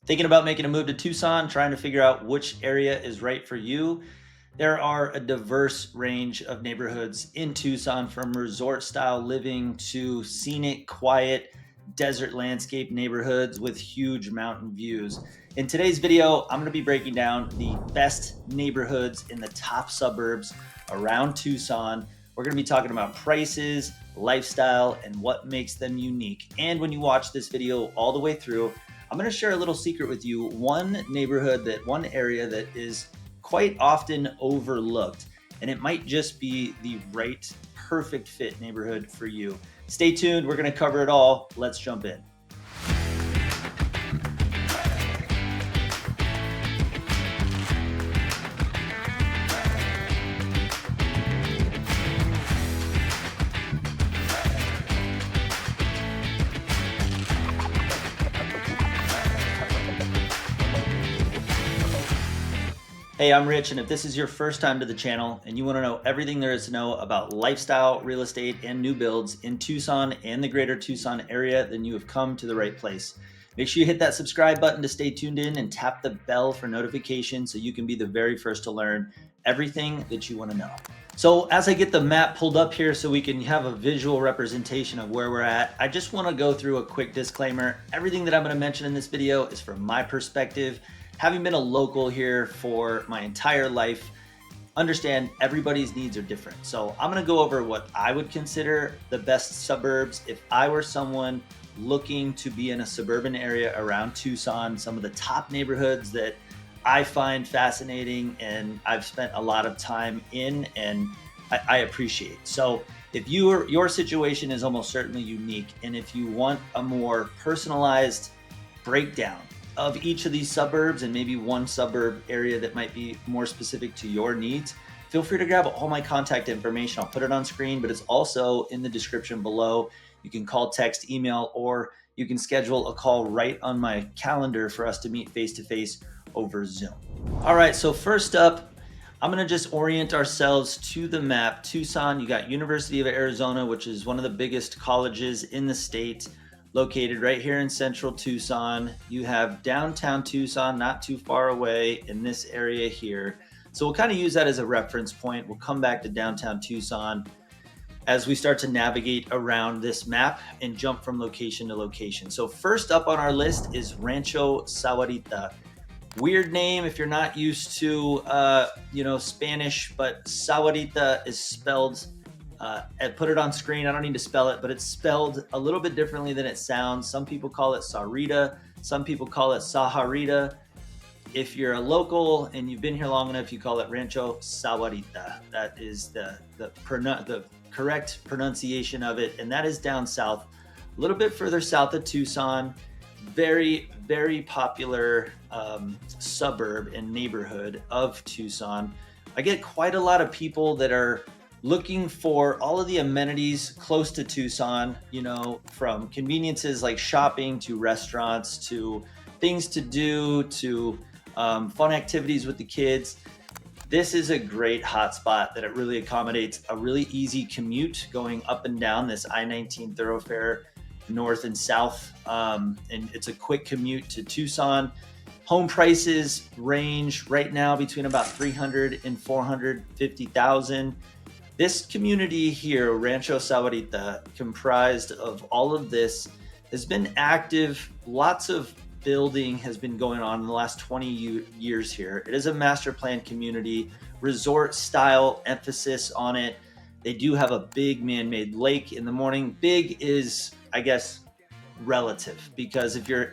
Thinking about making a move to Tucson, trying to figure out which area is right for you. There are a diverse range of neighborhoods in Tucson, from resort style living to scenic, quiet, desert landscape neighborhoods with huge mountain views. In today's video, I'm going to be breaking down the best neighborhoods in the top suburbs around Tucson. We're going to be talking about prices, lifestyle, and what makes them unique. And when you watch this video all the way through, I'm going to share a little secret with you. One area that is quite often overlooked, and it might just be the right, perfect fit neighborhood for you. Stay tuned. We're going to cover it all. Let's jump in. Hey, I'm Rich, and if this is your first time to the channel and you want to know everything there is to know about lifestyle, real estate, and new builds in Tucson and the greater Tucson area, then you have come to the right place. Make sure you hit that subscribe button to stay tuned in and tap the bell for notifications so you can be the very first to learn everything that you want to know. So as I get the map pulled up here so we can have a visual representation of where we're at, I just want to go through a quick disclaimer. Everything that I'm going to mention in this video is from my perspective. Having been a local here for my entire life, understand everybody's needs are different. So I'm going to go over what I would consider the best suburbs if I were someone looking to be in a suburban area around Tucson, some of the top neighborhoods that I find fascinating and I've spent a lot of time in and I appreciate. So if your situation is almost certainly unique, and if you want a more personalized breakdown of each of these suburbs and maybe one suburb area that might be more specific to your needs, feel free to grab all my contact information. I'll put it on screen, but it's also in the description below. You can call, text, email, or you can schedule a call right on my calendar for us to meet face-to-face over Zoom. All right, so first up, I'm gonna just orient ourselves to the map. Tucson, you got University of Arizona, which is one of the biggest colleges in the state, located right here in central Tucson. You have downtown Tucson, not too far away in this area here. So we'll kind of use that as a reference point. We'll come back to downtown Tucson as we start to navigate around this map and jump from location to location. So first up on our list is Rancho Sahuarita. Weird name if you're not used to Spanish, but Sahuarita is spelled, and put it on screen. I don't need to spell it, but it's spelled a little bit differently than it sounds. Some people call it Sahuarita. Some people call it Sahuarita. If you're a local and you've been here long enough, you call it Rancho Sahuarita. That is the correct pronunciation of it. And that is down south, a little bit further south of Tucson. Very, very popular suburb and neighborhood of Tucson. I get quite a lot of people that are looking for all of the amenities close to Tucson, from conveniences like shopping to restaurants to things to do to fun activities with the kids. This is a great hotspot that it really accommodates a really easy commute going up and down this I-19 thoroughfare north and south, and it's a quick commute to Tucson. Home prices range right now between about $300,000 and $450,000. This community here, Rancho Sahuarita, comprised of all of this, has been active. Lots of building has been going on in the last 20 years here. It is a master plan community, resort style emphasis on it. They do have a big man-made lake in the morning. Big is, I guess, relative, because if you're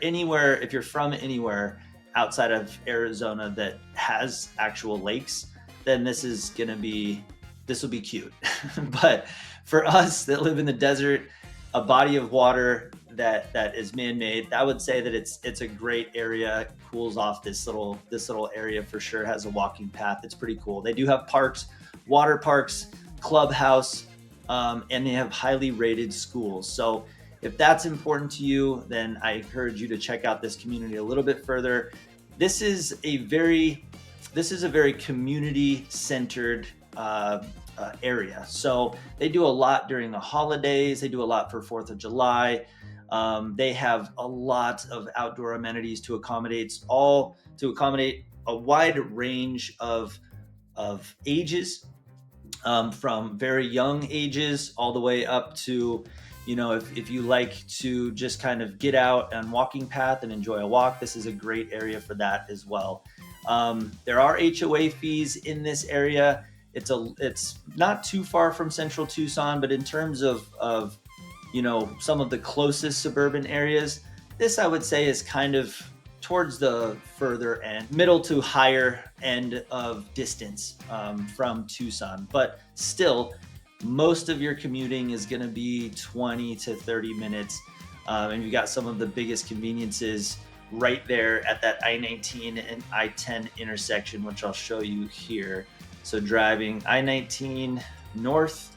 from anywhere outside of Arizona that has actual lakes, then this will be cute. But for us that live in the desert, a body of water that is man-made, I would say that it's a great area. Cools off this little area for sure. Has a walking path. It's pretty cool. They do have parks, water parks, clubhouse, and they have highly rated schools. So if that's important to you, then I encourage you to check out this community a little bit further. This is a very community-centered area. So they do a lot during the holidays. They do a lot for 4th of July. They have a lot of outdoor amenities to accommodate a wide range of ages, from very young ages all the way up to, if you like to just kind of get out on walking path and enjoy a walk, this is a great area for that as well. There are HOA fees in this area. It's not too far from central Tucson, but in terms of some of the closest suburban areas, this I would say is kind of towards the further end, middle to higher end of distance from Tucson. But still, most of your commuting is going to be 20 to 30 minutes. And you got some of the biggest conveniences right there at that I-19 and I-10 intersection, which I'll show you here. So driving I-19 north,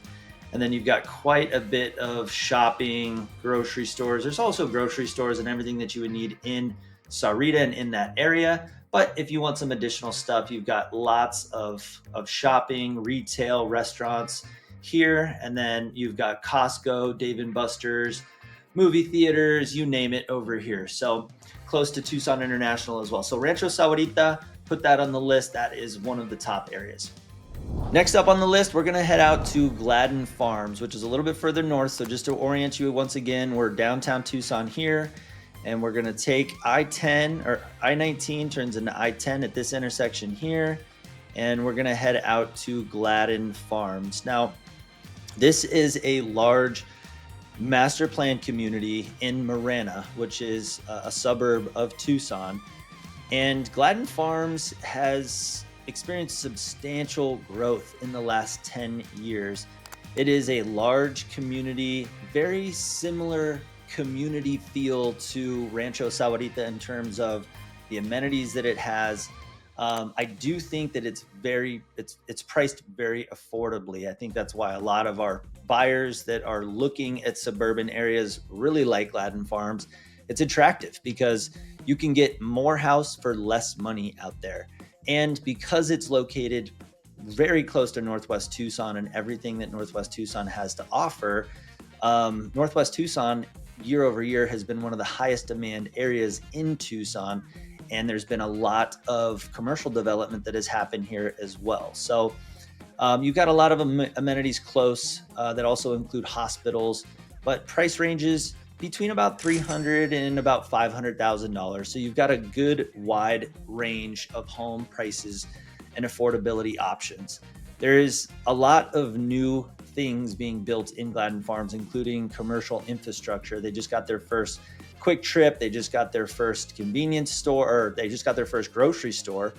and then you've got quite a bit of shopping, grocery stores. There's also grocery stores and everything that you would need in Sahuarita and in that area. But if you want some additional stuff, you've got lots of shopping, retail, restaurants here. And then you've got Costco, Dave & Buster's, movie theaters, you name it over here. So close to Tucson International as well. So Rancho Sahuarita, put that on the list. That is one of the top areas. Next up on the list, we're going to head out to Gladden Farms, which is a little bit further north. So just to orient you once again, we're downtown Tucson here, and we're going to take I-10 or I-19 turns into I-10 at this intersection here, and we're going to head out to Gladden Farms. Now, this is a large master plan community in Marana, which is a suburb of Tucson, and Gladden Farms has experienced substantial growth in the last 10 years. It is a large community, very similar community feel to Rancho Sahuarita in terms of the amenities that it has. I do think that it's priced very affordably. I think that's why a lot of our buyers that are looking at suburban areas really like Gladden Farms. It's attractive because you can get more house for less money out there. And because it's located very close to Northwest Tucson and everything that Northwest Tucson has to offer, Northwest Tucson year over year has been one of the highest demand areas in Tucson. And there's been a lot of commercial development that has happened here as well. So you've got a lot of amenities close that also include hospitals, but price ranges between about $300,000 and about $500,000. So you've got a good wide range of home prices and affordability options. There is a lot of new things being built in Gladden Farms, including commercial infrastructure. They just got their first Quick Trip. They just got their first convenience store, or they just got their first grocery store.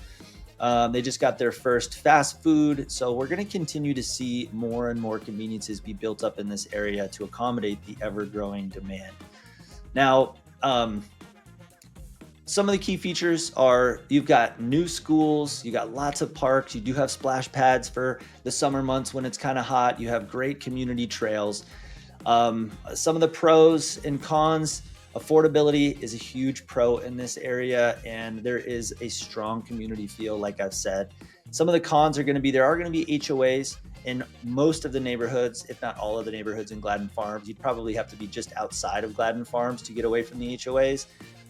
They just got their first fast food. So we're going to continue to see more and more conveniences be built up in this area to accommodate the ever-growing demand. Now, some of the key features are you've got new schools, you got lots of parks, you do have splash pads for the summer months when it's kind of hot, you have great community trails. Some of the pros and cons: affordability is a huge pro in this area, and there is a strong community feel, like I've said. Some of the cons are going to be there are going to be HOAs in most of the neighborhoods, if not all of the neighborhoods in Gladden Farms. You'd probably have to be just outside of Gladden Farms to get away from the HOAs,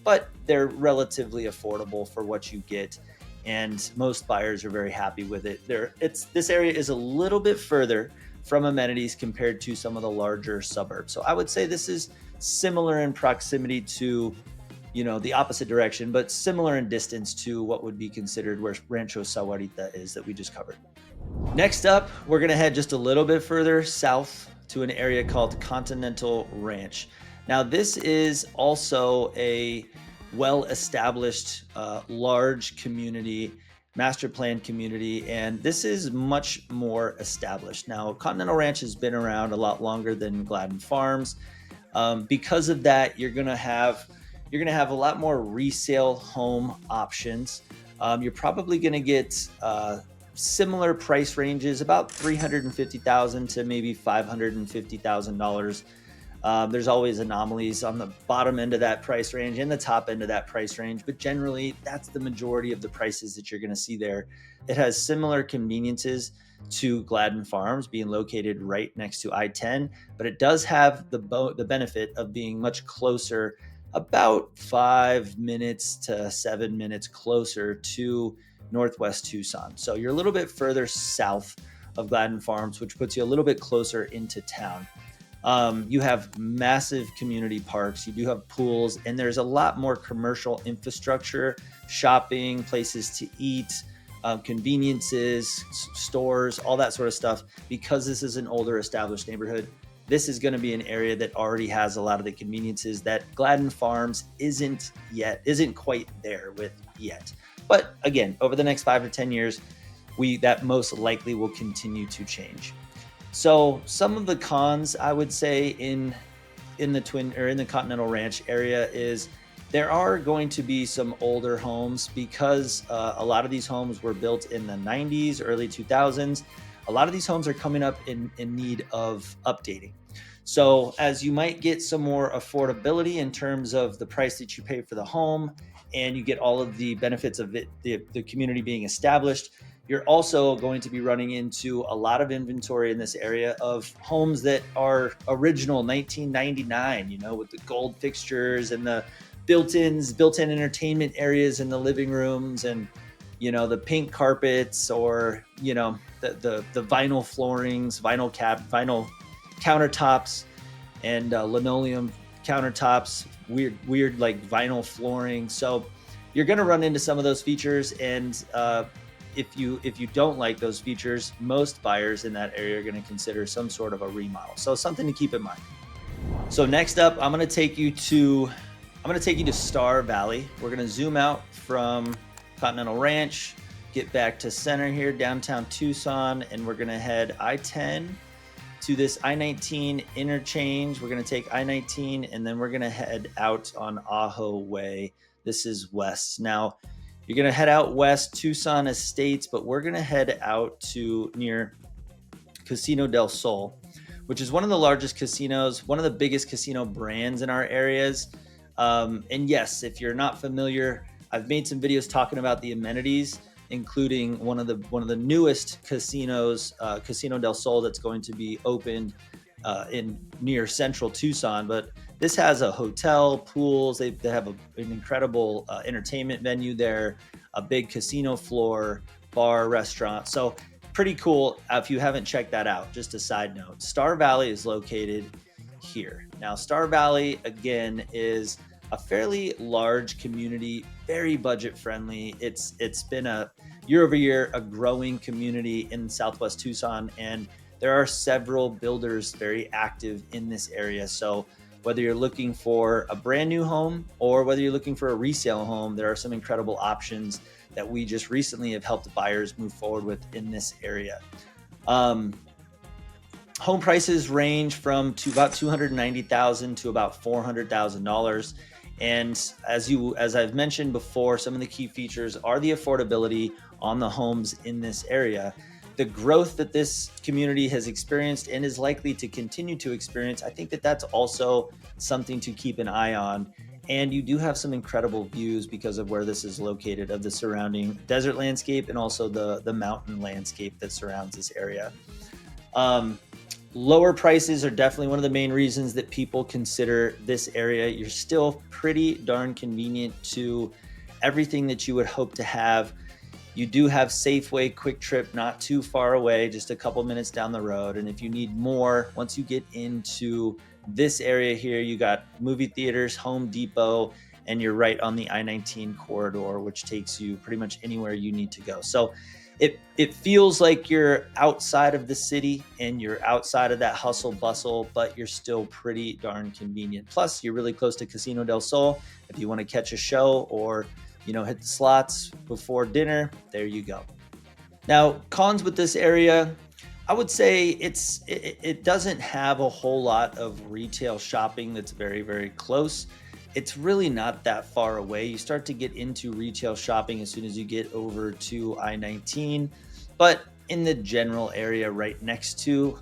but they're relatively affordable for what you get, and most buyers are very happy with it. This area is a little bit further from amenities compared to some of the larger suburbs. So I would say this is similar in proximity to, the opposite direction, but similar in distance to what would be considered where Rancho Sahuarita is that we just covered. Next up, we're going to head just a little bit further south to an area called Continental Ranch. Now, this is also a well-established, large community, master plan community, and this is much more established. Now, Continental Ranch has been around a lot longer than Gladden Farms. Because of that, you're gonna have a lot more resale home options. You're probably gonna get similar price ranges, about $350,000 to maybe $550,000 There's always anomalies on the bottom end of that price range and the top end of that price range, but generally that's the majority of the prices that you're going to see there. It has similar conveniences to Gladden Farms, being located right next to I-10, but it does have the benefit of being much closer, about 5 minutes to 7 minutes closer to Northwest Tucson. So you're a little bit further south of Gladden Farms, which puts you a little bit closer into town. You have massive community parks, you do have pools, and there's a lot more commercial infrastructure, shopping, places to eat, conveniences, stores, all that sort of stuff. Because this is an older established neighborhood, this is going to be an area that already has a lot of the conveniences that Gladden Farms isn't quite there with yet. But again, over the next 5 to 10 years, that most likely will continue to change. So some of the cons, I would say, in the Continental Ranch area is there are going to be some older homes because a lot of these homes were built in the 90s, early 2000s. A lot of these homes are coming up in need of updating. So as you might get some more affordability in terms of the price that you pay for the home, and you get all of the benefits of it, the community being established, you're also going to be running into a lot of inventory in this area of homes that are original 1999, with the gold fixtures and the built-in entertainment areas in the living rooms, and the pink carpets, or the vinyl floorings, vinyl countertops, and linoleum countertops, weird like vinyl flooring. So you're going to run into some of those features, and if you don't like those features, most buyers in that area are going to consider some sort of a remodel. So something to keep in mind. So next up, I'm going to take you to Star Valley. We're going to zoom out from Continental Ranch, get back to center here, downtown Tucson, and we're going to head I-10 to this I-19 interchange. We're going to take I-19, and then we're going to head out on Ajo Way. This is west. Now, you're going to head out west, Tucson Estates, but we're going to head out to near Casino del Sol, which is one of the largest casinos, one of the biggest casino brands in our areas. And yes, if you're not familiar, I've made some videos talking about the amenities, including one of the newest casinos, Casino del Sol, that's going to be opened in near central Tucson. But this has a hotel, pools. They have an incredible entertainment venue there, a big casino floor, bar, restaurant. So pretty cool. If you haven't checked that out, just a side note, Star Valley is located here. Now, Star Valley, again, is a fairly large community, very budget friendly. It's been a year over year, a growing community in Southwest Tucson, and there are several builders very active in this area. So whether you're looking for a brand new home or whether you're looking for a resale home, there are some incredible options that we just recently have helped buyers move forward with in this area. Home prices range from about $290,000 to about $400,000. And as I've mentioned before, some of the key features are the affordability on the homes in this area. The growth that this community has experienced and is likely to continue to experience, I think that's also something to keep an eye on. And you do have some incredible views because of where this is located, of the surrounding desert landscape and also the mountain landscape that surrounds this area. Lower prices are definitely one of the main reasons that people consider this area. You're still pretty darn convenient to everything that you would hope to have. You do have Safeway, Quick Trip, not too far away, just a couple minutes down the road. And if you need more, once you get into this area here, you got movie theaters, Home Depot, and you're right on the I-19 corridor, which takes you pretty much anywhere you need to go. So it feels like you're outside of the city and you're outside of that hustle bustle, but you're still pretty darn convenient. Plus, you're really close to Casino del Sol. If you want to catch a show or hit the slots before dinner, there you go. Now, cons with this area, I would say it doesn't have a whole lot of retail shopping that's very, very close. It's really not that far away. You start to get into retail shopping as soon as you get over to I-19, but in the general area right next to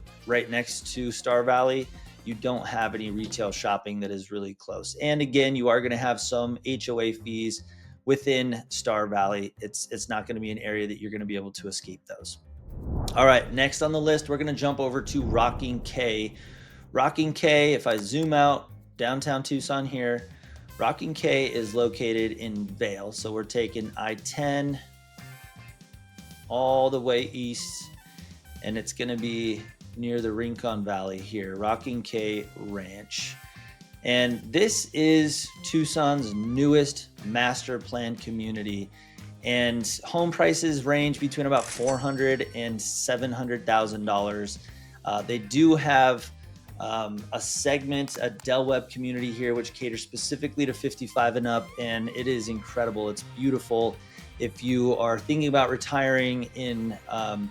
Star Valley, you don't have any retail shopping that is really close. And again, you are going to have some HOA fees within Star Valley. It's not going to be an area that you're going to be able to escape those. All right, next on the list, we're going to jump over to Rocking K. Rocking K, if I zoom out downtown Tucson here, Rocking K is located in Vail. So we're taking I-10 all the way east, and it's going to be near the Rincon Valley here, Rocking K Ranch. And this is Tucson's newest master plan community. And home prices range between about $400,000 and $700,000. They do have a segment, a Del Webb community here, which caters specifically to 55 and up, and it is incredible. It's beautiful. If you are thinking about retiring in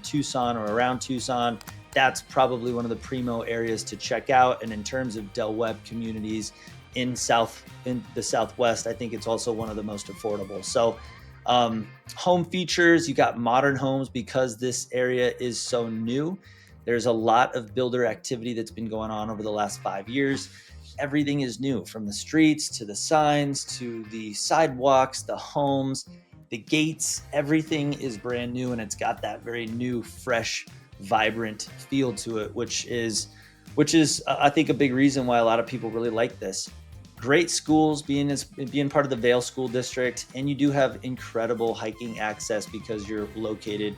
Tucson or around Tucson, that's probably one of the primo areas to check out. And in terms of Del Webb communities in the Southwest, I think it's also one of the most affordable. So home features, you got modern homes because this area is so new. There's a lot of builder activity that's been going on over the last 5 years. Everything is new, from the streets to the signs to the sidewalks, the homes, the gates. Everything is brand new, and it's got that very new, fresh, vibrant feel to it, which is I think a big reason why a lot of people really like this. Great schools, being part of the Vail School District, and you do have incredible hiking access because you're located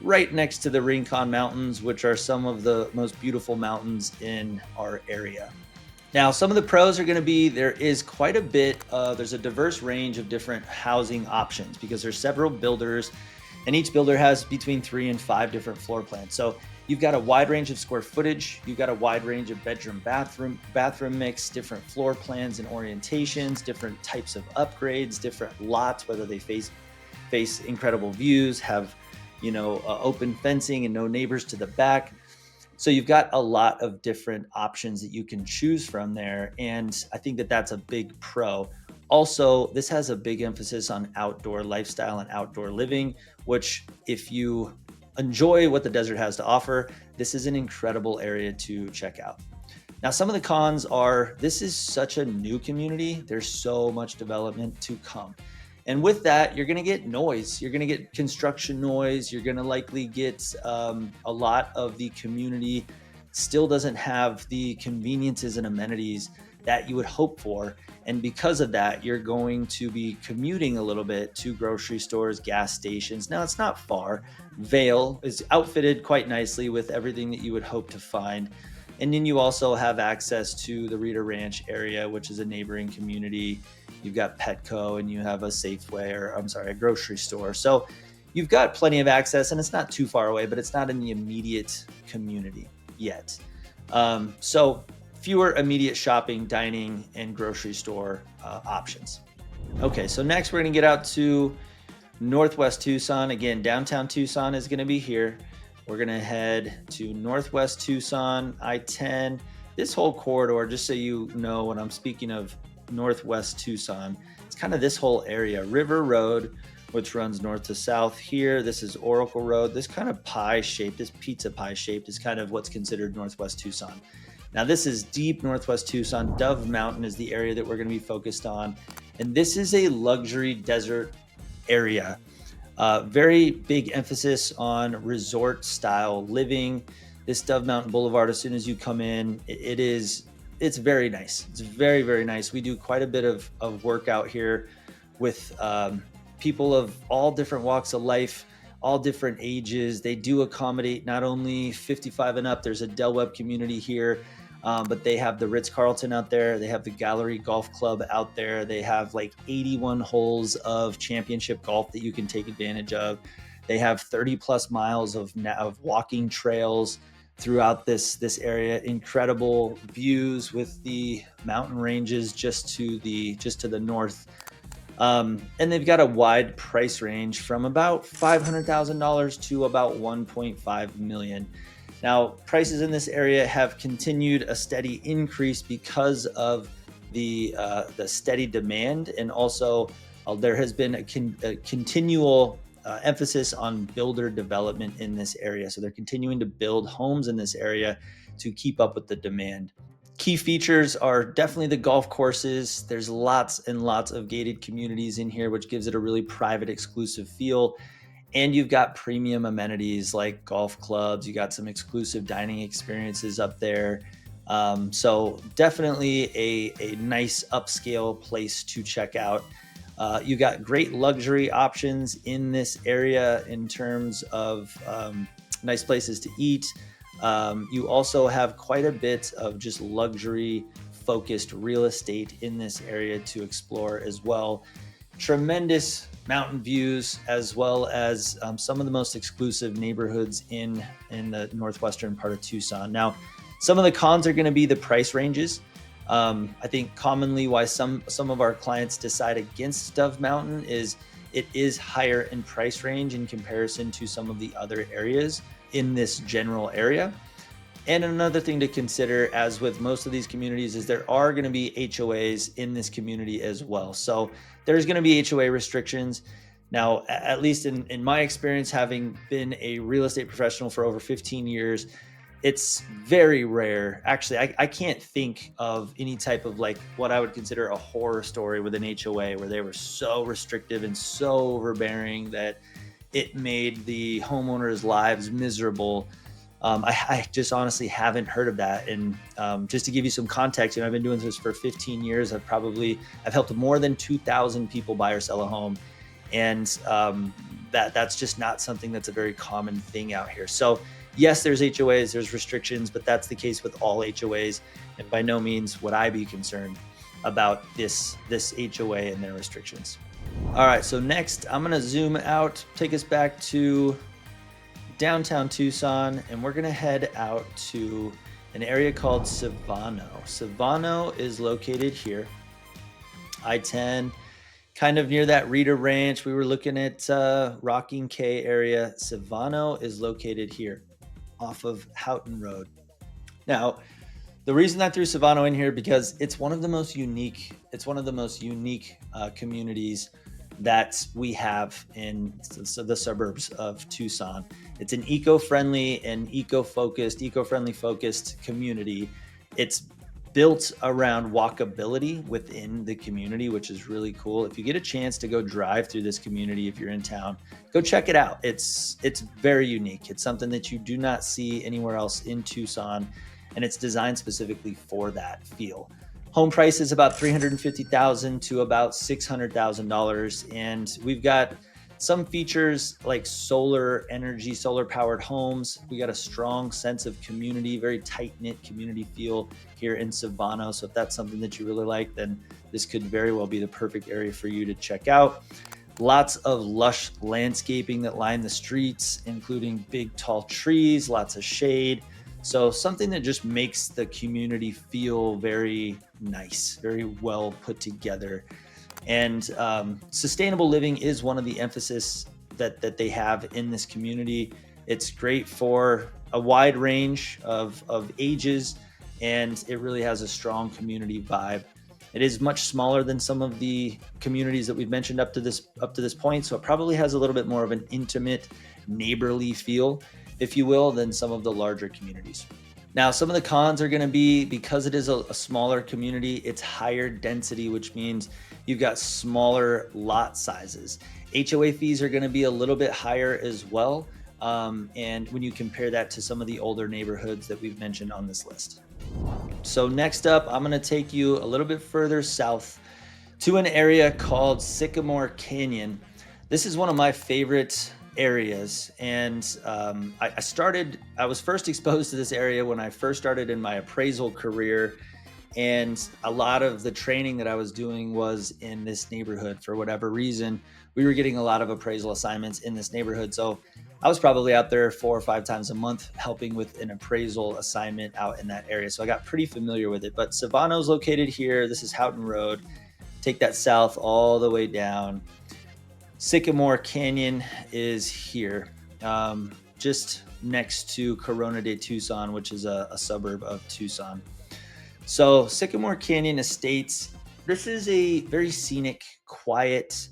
right next to the Rincon Mountains, which are some of the most beautiful mountains in our area. Now, some of the pros are going to be there is quite a bit there's a diverse range of different housing options because there's several builders, and each builder has between 3 and 5 different floor plans. So you've got a wide range of square footage, you've got a wide range of bedroom, bathroom mix, different floor plans and orientations, different types of upgrades, different lots, whether they face incredible views, have open fencing and no neighbors to the back. So you've got a lot of different options that you can choose from there. And I think that that's a big pro. Also, this has a big emphasis on outdoor lifestyle and outdoor living, which if you enjoy what the desert has to offer, this is an incredible area to check out. Now, some of the cons are this is such a new community. There's so much development to come. And with that, you're going to get noise. You're going to get construction noise. You're going to likely get a lot of the community still doesn't have the conveniences and amenities that you would hope for. And because of that, you're going to be commuting a little bit to grocery stores, gas stations. Now, it's not far. Vail is outfitted quite nicely with everything that you would hope to find. And then you also have access to the Rita Ranch area, which is a neighboring community. You've got Petco and you have a Safeway, a grocery store. So you've got plenty of access, and it's not too far away, but it's not in the immediate community yet. So fewer immediate shopping, dining, and grocery store options. Okay, so next we're going to get out to Northwest Tucson. Again, downtown Tucson is going to be here. We're going to head to Northwest Tucson, I-10. This whole corridor, just so you know when I'm speaking of Northwest Tucson, it's kind of this whole area. River Road, which runs north to south here. This is Oracle Road. This kind of pie shape, this pizza pie shaped is kind of what's considered Northwest Tucson. Now this is deep Northwest Tucson. Dove Mountain is the area that we're going to be focused on. And this is a luxury desert area. Very big emphasis on resort style living. This Dove Mountain Boulevard, as soon as you come in, it's very nice. It's very, very nice. We do quite a bit of work out here with people of all different walks of life, all different ages. They do accommodate not only 55 and up, there's a Del Webb community here, but they have the Ritz-Carlton out there. They have the Gallery Golf Club out there. They have like 81 holes of championship golf that you can take advantage of. They have 30 plus miles of walking trails throughout this area. Incredible views with the mountain ranges just to the north. And they've got a wide price range from about $500,000 to about $1.5 million. Now, prices in this area have continued a steady increase because of the steady demand, and also there has been a continual emphasis on builder development in this area. So they're continuing to build homes in this area to keep up with the demand. Key features are definitely the golf courses. There's lots and lots of gated communities in here, which gives it a really private, exclusive feel. And you've got premium amenities like golf clubs. You got some exclusive dining experiences up there. So definitely a nice upscale place to check out. You got great luxury options in this area in terms of nice places to eat. You also have quite a bit of just luxury focused real estate in this area to explore as well. Tremendous mountain views, as well as some of the most exclusive neighborhoods in the northwestern part of Tucson. Now, some of the cons are going to be the price ranges. I think commonly why some of our clients decide against Dove Mountain is it is higher in price range in comparison to some of the other areas in this general area. And another thing to consider, as with most of these communities, is there are going to be HOAs in this community as well. So there's going to be HOA restrictions. Now, at least in my experience, having been a real estate professional for over 15 years, it's very rare. Actually, I can't think of any type of like what I would consider a horror story with an HOA where they were so restrictive and so overbearing that it made the homeowners' lives miserable. I just honestly haven't heard of that. And just to give you some context, I've been doing this for 15 years. I've helped more than 2,000 people buy or sell a home. And that's just not something that's a very common thing out here. So yes, there's HOAs, there's restrictions, but that's the case with all HOAs. And by no means would I be concerned about this HOA and their restrictions. All right, so next I'm gonna zoom out, take us back to downtown Tucson, and we're gonna head out to an area called Savano. Savano is located here, I-10, kind of near that Rita Ranch. We were looking at Rocking K area. Savano is located here off of Houghton Road. Now, the reason I threw Savano in here because it's one of the most unique communities that we have in the suburbs of Tucson. It's an eco-friendly and eco-friendly focused community. It's built around walkability within the community, which is really cool. If you get a chance to go drive through this community, if you're in town, go check it out. It's very unique. It's something that you do not see anywhere else in Tucson, and it's designed specifically for that feel. Home price is about $350,000 to about $600,000, and we've got some features like solar energy, solar powered homes. We got a strong sense of community, very tight knit community feel here in Savano. So if that's something that you really like, then this could very well be the perfect area for you to check out. Lots of lush landscaping that line the streets, including big tall trees, lots of shade. So something that just makes the community feel very nice, very well put together. And sustainable living is one of the emphasis that they have in this community. It's great for a wide range of ages, and it really has a strong community vibe. It is much smaller than some of the communities that we've mentioned up to this point, so it probably has a little bit more of an intimate, neighborly feel, if you will, than some of the larger communities. Now, some of the cons are going to be, because it is a smaller community, it's higher density, which means you've got smaller lot sizes. HOA fees are going to be a little bit higher as well. And when you compare that to some of the older neighborhoods that we've mentioned on this list. So next up, I'm going to take you a little bit further south to an area called Sycamore Canyon. This is one of my favorite areas, and I was first exposed to this area when I first started in my appraisal career, and a lot of the training that I was doing was in this neighborhood. For whatever reason, we were getting a lot of appraisal assignments in this neighborhood, so I was probably out there 4 or 5 times a month helping with an appraisal assignment out in that area, so I got pretty familiar with it. But Savano's located here. This is Houghton Road. Take that south all the way down. Sycamore Canyon is here, just next to Corona de Tucson, which is a suburb of Tucson. So Sycamore Canyon Estates, this is a very scenic, quiet,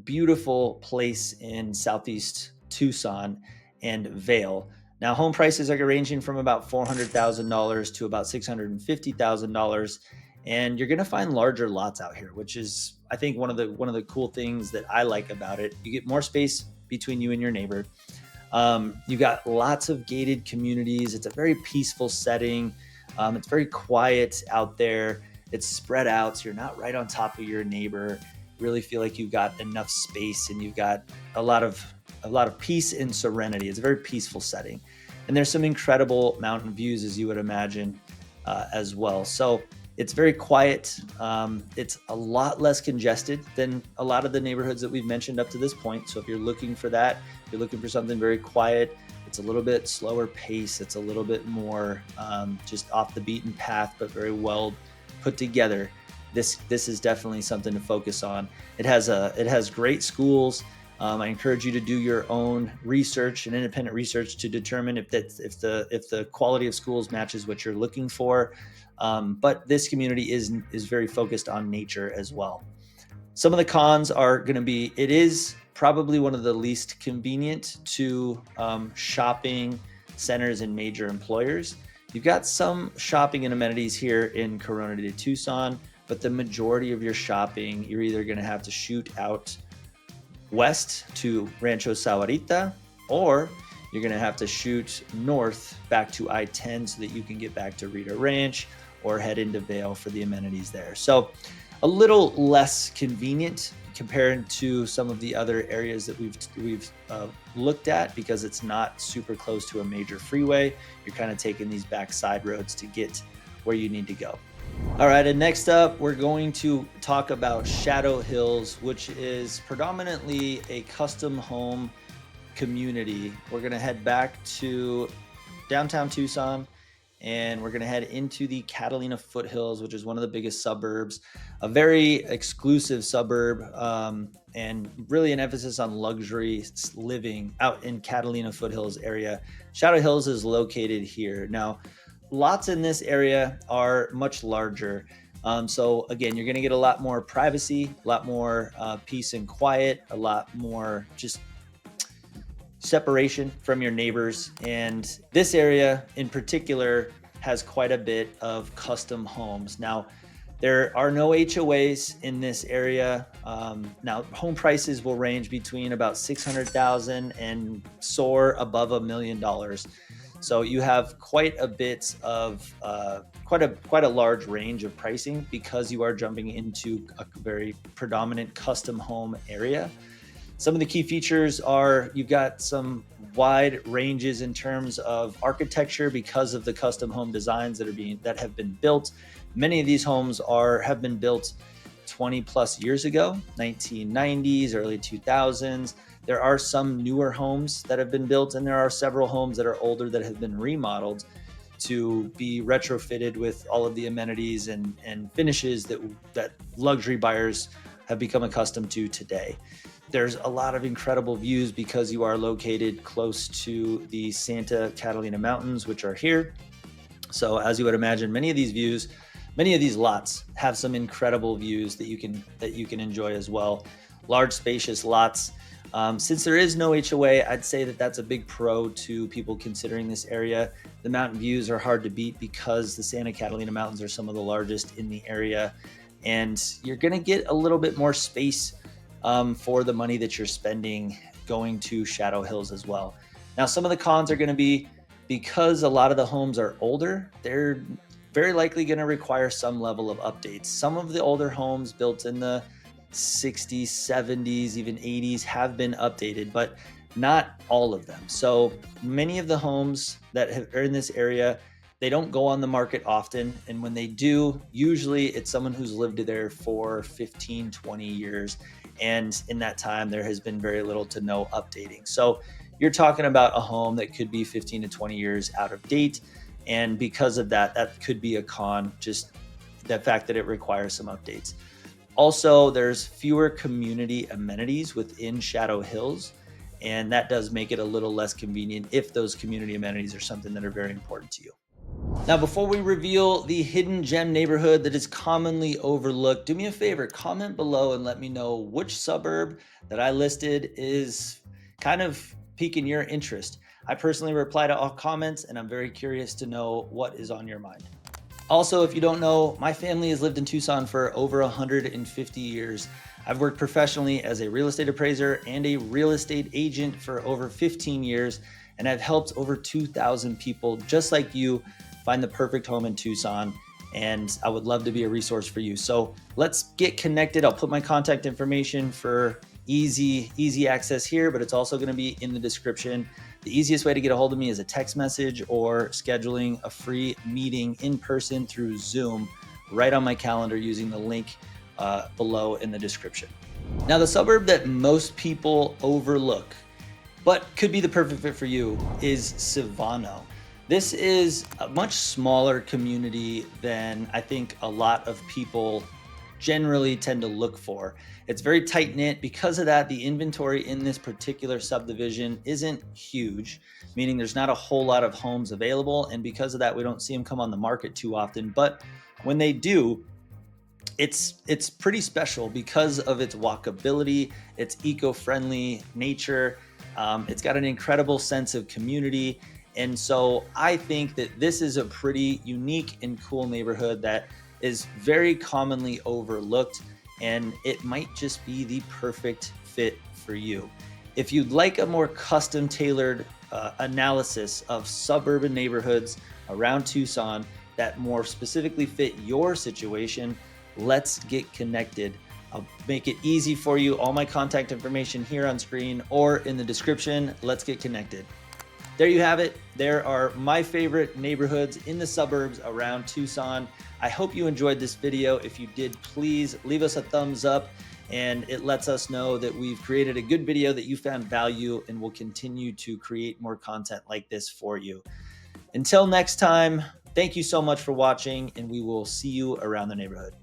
beautiful place in southeast Tucson and Vail. Now, home prices are ranging from about $400,000 to about $650,000, and you're going to find larger lots out here, which is, I think, one of the cool things that I like about it. You get more space between you and your neighbor. You got lots of gated communities. It's a very peaceful setting. It's very quiet out there. It's spread out, so you're not right on top of your neighbor. You really feel like you've got enough space, and you've got a lot of peace and serenity. It's a very peaceful setting, and there's some incredible mountain views, as you would imagine, as well. So it's very quiet. It's a lot less congested than a lot of the neighborhoods that we've mentioned up to this point. So if you're looking for that, if you're looking for something very quiet, it's a little bit slower pace. It's a little bit more just off the beaten path, but very well put together. This is definitely something to focus on. It has great schools. I encourage you to do your own research and independent research to determine if the quality of schools matches what you're looking for. But this community is very focused on nature as well. Some of the cons are going to be, it is probably one of the least convenient to shopping centers and major employers. You've got some shopping and amenities here in Corona de Tucson, but the majority of your shopping, you're either going to have to shoot out west to Rancho Sahuarita, or you're going to have to shoot north back to I-10 so that you can get back to Rita Ranch or head into Vail for the amenities there. So a little less convenient compared to some of the other areas that we've looked at, because it's not super close to a major freeway. You're kind of taking these back side roads to get where you need to go. All right, and next up, we're going to talk about Shadow Hills, which is predominantly a custom home community. We're going to head back to downtown Tucson, and we're going to head into the Catalina foothills, which is one of the biggest suburbs, a very exclusive suburb, and really an emphasis on luxury living out in Catalina foothills area. Shadow Hills is located here. Now, lots in this area are much larger. So again, you're going to get a lot more privacy, a lot more peace and quiet, a lot more just separation from your neighbors. And this area in particular has quite a bit of custom homes. Now, there are no HOAs in this area. Now, home prices will range between about $600,000 and soar above $1 million. So you have quite a bit of quite a large range of pricing, because you are jumping into a very predominant custom home area. Some of the key features are, you've got some wide ranges in terms of architecture because of the custom home designs that have been built. Many of these homes have been built 20 plus years ago, 1990s, early 2000s. There are some newer homes that have been built, and there are several homes that are older that have been remodeled to be retrofitted with all of the amenities and finishes that luxury buyers have become accustomed to today. There's a lot of incredible views because you are located close to the Santa Catalina Mountains, which are here. So as you would imagine, many of these lots have some incredible views that you can enjoy as well. Large, spacious lots. Since there is no HOA, I'd say that that's a big pro to people considering this area. The mountain views are hard to beat because the Santa Catalina Mountains are some of the largest in the area, and you're going to get a little bit more space for the money that you're spending going to Shadow Hills as well. Now, some of the cons are going to be, because a lot of the homes are older, they're very likely going to require some level of updates. Some of the older homes built in the 60s, 70s, even 80s have been updated, but not all of them. So many of the homes that are in this area, they don't go on the market often. And when they do, usually it's someone who's lived there for 15, 20 years. And in that time, there has been very little to no updating. So you're talking about a home that could be 15 to 20 years out of date. And because of that, that could be a con, just the fact that it requires some updates. Also, there's fewer community amenities within Shadow Hills, and that does make it a little less convenient if those community amenities are something that are very important to you. Now, before we reveal the hidden gem neighborhood that is commonly overlooked, do me a favor, comment below and let me know which suburb that I listed is kind of piquing your interest. I personally reply to all comments, and I'm very curious to know what is on your mind. Also, if you don't know, my family has lived in Tucson for over 150 years. I've worked professionally as a real estate appraiser and a real estate agent for over 15 years, and I've helped over 2,000 people just like you find the perfect home in Tucson. And I would love to be a resource for you. So let's get connected. I'll put my contact information for easy access here, but it's also going to be in the description. The easiest way to get a hold of me is a text message or scheduling a free meeting in person through Zoom right on my calendar using the link below in the description. Now, the suburb that most people overlook, but could be the perfect fit for you, is Savano. This is a much smaller community than I think a lot of people generally tend to look for. It's very tight knit. Because of that, the inventory in this particular subdivision isn't huge, meaning there's not a whole lot of homes available. And because of that, we don't see them come on the market too often. But when they do, it's pretty special because of its walkability, its eco-friendly nature. It's got an incredible sense of community. And so I think that this is a pretty unique and cool neighborhood that is very commonly overlooked, and it might just be the perfect fit for you. If you'd like a more custom tailored analysis of suburban neighborhoods around Tucson that more specifically fit your situation, let's get connected. I'll make it easy for you. All my contact information here on screen or in the description. Let's get connected. There you have it. There are my favorite neighborhoods in the suburbs around Tucson. I hope you enjoyed this video. If you did, please leave us a thumbs up, and it lets us know that we've created a good video that you found value, and we'll continue to create more content like this for you. Until next time, thank you so much for watching, and we will see you around the neighborhood.